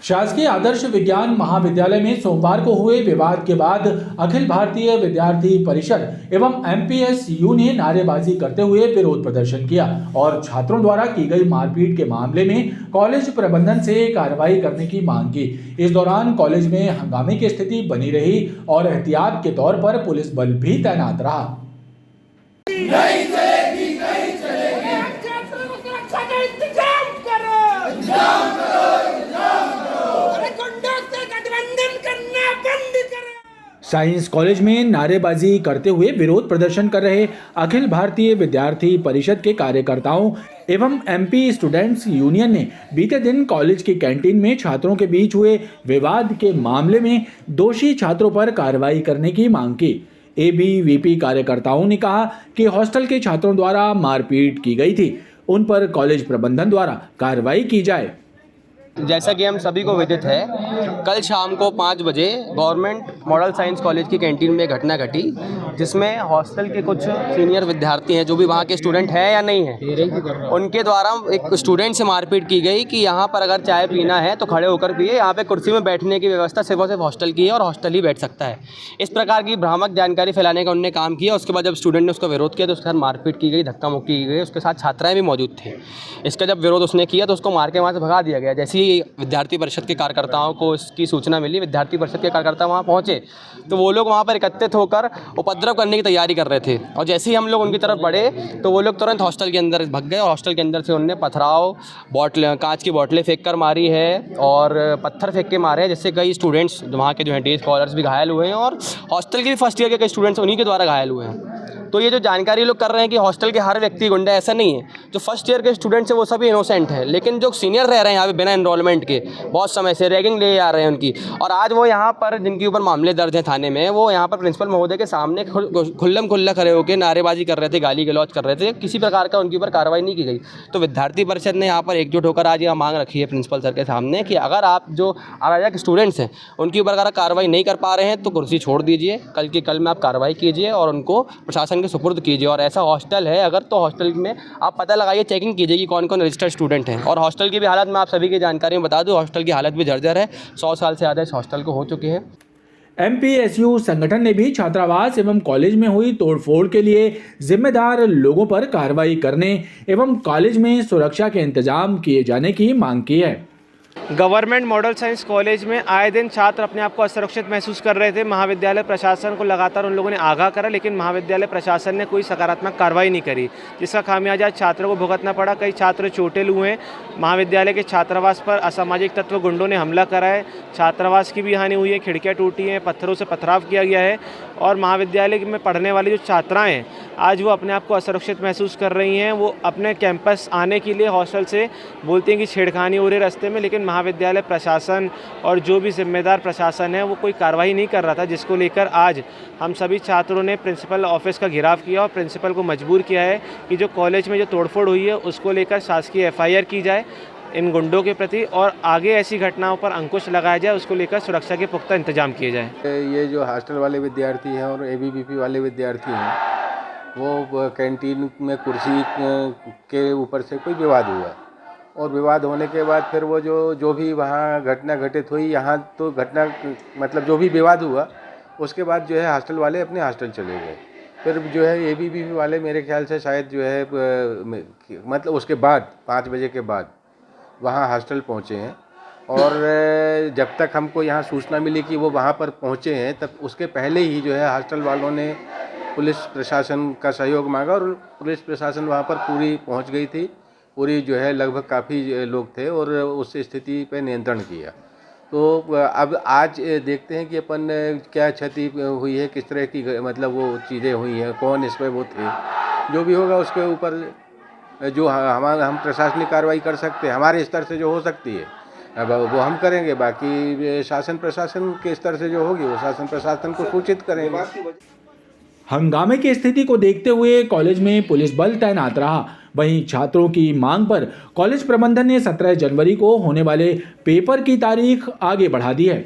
शासकीय आदर्श विज्ञान महाविद्यालय में सोमवार को हुए विवाद के बाद अखिल भारतीय विद्यार्थी परिषद एवं एमपीएसयू ने नारेबाजी करते हुए विरोध प्रदर्शन किया और छात्रों द्वारा की गई मारपीट के मामले में कॉलेज प्रबंधन से कार्रवाई करने की मांग की। इस दौरान कॉलेज में हंगामे की स्थिति बनी रही और एहतियात के तौर पर पुलिस बल भी तैनात रहा। नहीं चलेगी, नहीं चलेगी। छात्रों को सुरक्षा का इंतजाम करो। साइंस कॉलेज में नारेबाजी करते हुए विरोध प्रदर्शन कर रहे अखिल भारतीय विद्यार्थी परिषद के कार्यकर्ताओं एवं एमपी स्टूडेंट्स यूनियन ने बीते दिन कॉलेज की कैंटीन में छात्रों के बीच हुए विवाद के मामले में दोषी छात्रों पर कार्रवाई करने की मांग की। एबीवीपी कार्यकर्ताओं ने कहा कि हॉस्टल के छात्रों द्वारा मारपीट की गई थी, उन पर कॉलेज प्रबंधन द्वारा कार्रवाई की जाए। जैसा कि हम सभी को विदित है, कल शाम को 5 बजे गवर्नमेंट मॉडल साइंस कॉलेज की कैंटीन में घटना घटी, जिसमें हॉस्टल के कुछ सीनियर विद्यार्थी हैं जो भी वहाँ के स्टूडेंट हैं या नहीं हैं, उनके द्वारा एक स्टूडेंट से मारपीट की गई कि यहाँ पर अगर चाय पीना है तो खड़े होकर पिए, यहाँ पे कुर्सी में बैठने की व्यवस्था सिर्फ और सिर्फ हॉस्टल की है और हॉस्टल ही बैठ सकता है। इस प्रकार की भ्रामक जानकारी फैलाने का उन्होंने काम किया। उसके बाद जब स्टूडेंट ने उसका विरोध किया तो उसके साथ मारपीट की गई, धक्का मुक्की की गई। उसके साथ छात्राएँ भी मौजूद थे। इसका जब विरोध उसने किया तो उसको मार के वहाँ से भगा दिया गया। जैसे ही विद्यार्थी परिषद के कार्यकर्ताओं को इसकी सूचना मिली, विद्यार्थी परिषद के कार्यकर्ता वहाँ पहुँचे तो वो लोग वहाँ पर एकत्रित होकर उपद्रव करने की तैयारी कर रहे थे और जैसे ही हम लोग उनकी तरफ बढ़े तो वो लोग तुरंत हॉस्टल के अंदर भाग गए और हॉस्टल के अंदर से उन्होंने पथराव, बॉटल, कांच की बोतलें फेंक कर मारी है और पत्थर फेंक के मारे हैं, जिससे कई स्टूडेंट्स वहाँ के जो हैं डे स्कॉलर्स भी घायल हुए हैं और हॉस्टल के भी फर्स्ट ईयर के कई स्टूडेंट्स उन्हीं के द्वारा घायल हुए हैं। तो ये जो जानकारी लोग कर रहे हैं कि हॉस्टल के हर व्यक्ति गुंडा, ऐसा नहीं है। जो फर्स्ट ईयर के स्टूडेंट्स हैं वो सभी इनोसेंट है, लेकिन जो सीनियर रह रहे हैं यहाँ पे बिना एनरोलमेंट के बहुत समय से रैगिंग ले आ रहे हैं उनकी, और आज वो यहाँ पर जिनके ऊपर मामले दर्ज हैं थाने में, वो यहाँ पर प्रिंसिपल महोदय के सामने खुल्लम खुल्ला खड़े होकर नारेबाजी कर रहे थे, गाली गलौज कर रहे थे। किसी प्रकार का उनके ऊपर कार्रवाई नहीं की गई। तो विद्यार्थी परिषद ने यहाँ पर एकजुट होकर आज यह मांग रखी है प्रिंसिपल सर के सामने कि अगर आप जो अराजक स्टूडेंट्स हैं उनके ऊपर अगर कार्रवाई नहीं कर पा रहे हैं तो कुर्सी छोड़ दीजिए, कल के कल में आप कार्रवाई कीजिए और उनको प्रशासन के सुपुर्द कीजिए। और ऐसा हॉस्टल है अगर तो हॉस्टल में आप पता लगाइए, चेकिंग कीजिए कि कौन कौन रजिस्टर्ड स्टूडेंट हैं। और हॉस्टल की भी हालत मैं आप सभी की जानकारी में बता दूं, हॉस्टल की हालत भी जर्जर है। 100 साल से ज़्यादा इस हॉस्टल को हो चुके हैं। एमपीएसयू संगठन ने भी छात्रावास एवं कॉलेज में हुई तोड़फोड़ के लिए जिम्मेदार लोगों पर कार्रवाई करने एवं कॉलेज में सुरक्षा के इंतजाम किए जाने की मांग की है। गवर्नमेंट मॉडल साइंस कॉलेज में आए दिन छात्र अपने आप को असुरक्षित महसूस कर रहे थे। महाविद्यालय प्रशासन को लगातार उन लोगों ने आगाह करा, लेकिन महाविद्यालय प्रशासन ने कोई सकारात्मक कार्रवाई नहीं करी, जिसका खामियाजा छात्रों को भुगतना पड़ा। कई छात्र चोटिल हुए हैं। महाविद्यालय के छात्रावास पर असामाजिक तत्व गुंडों ने हमला करा है। छात्रावास की भी हानि हुई है, खिड़कियाँ टूटी हैं, पत्थरों से पथराव किया गया है और महाविद्यालय में पढ़ने वाली जो छात्राएँ हैं आज वो अपने आप को असुरक्षित महसूस कर रही हैं। वो अपने कैंपस आने के लिए हॉस्टल से बोलती हैं कि छेड़खानी हो रही है रास्ते में, लेकिन महाविद्यालय प्रशासन और जो भी जिम्मेदार प्रशासन है वो कोई कार्रवाई नहीं कर रहा था, जिसको लेकर आज हम सभी छात्रों ने प्रिंसिपल ऑफिस का घेराव किया और प्रिंसिपल को मजबूर किया है कि जो कॉलेज में जो तोड़फोड़ हुई है उसको लेकर शासकीय एफआईआर की जाए इन गुंडों के प्रति और आगे ऐसी घटनाओं पर अंकुश लगाया जाए, उसको लेकर सुरक्षा के पुख्ता इंतजाम किए जाए। ये जो हॉस्टल वाले विद्यार्थी हैं और एबीवीपी वाले विद्यार्थी हैं, वो कैंटीन में कुर्सी के ऊपर से कोई विवाद हुआ और विवाद होने के बाद फिर वो जो भी वहाँ घटना घटित हुई, यहाँ तो घटना मतलब जो भी विवाद हुआ उसके बाद जो है हॉस्टल वाले अपने हॉस्टल चले गए। फिर जो है एबीवीपी वाले मेरे ख्याल से शायद जो है मतलब उसके बाद 5 बजे के बाद वहाँ हॉस्टल पहुँचे हैं और जब तक हमको यहाँ सूचना मिली कि वो वहाँ पर पहुँचे हैं तब उसके पहले ही जो है हॉस्टल वालों ने पुलिस प्रशासन का सहयोग मांगा और पुलिस प्रशासन वहाँ पर पूरी पहुँच गई थी। पूरी जो है लगभग काफ़ी लोग थे और उस स्थिति पे नियंत्रण किया। तो अब आज देखते हैं कि अपन क्या क्षति हुई है, किस तरह की मतलब वो चीज़ें हुई हैं, कौन इस पर वो थे। जो भी होगा उसके ऊपर जो हम प्रशासनिक कार्रवाई कर सकते हैं, हमारे स्तर से जो हो सकती है अब वो हम करेंगे। बाकी शासन प्रशासन के स्तर से जो होगी वो शासन प्रशासन को सूचित करेंगे। हंगामे की स्थिति को देखते हुए कॉलेज में पुलिस बल तैनात रहा। वहीं छात्रों की मांग पर कॉलेज प्रबंधन ने 17 जनवरी को होने वाले पेपर की तारीख आगे बढ़ा दी है।